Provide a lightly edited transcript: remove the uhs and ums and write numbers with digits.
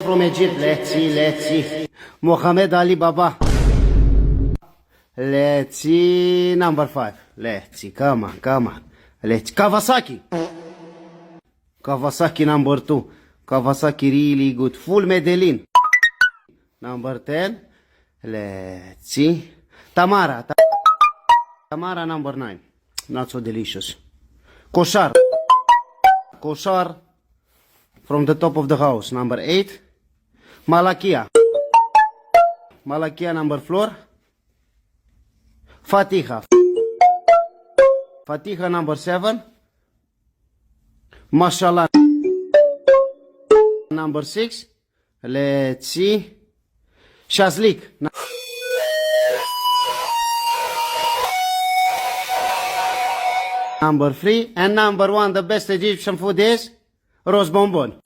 from Egypt. Let's see. Muhammad Ali Baba. Let's see. Number 5. Let's see. Come on. Let's Kawasaki. Kawasaki number 2. Kawasaki really good. Full Medellin. Number 10. Let's see. Tamara. Tamara number 9. Not so delicious. Koshar. Koshar from the top of the house. Number 8. Malakia. Malakia number 4. Fatiha. Fatiha number 7. Mashallah number 6. Let's see. Shazlik. Number 3. And number 1, the best Egyptian food is Rose Bonbon.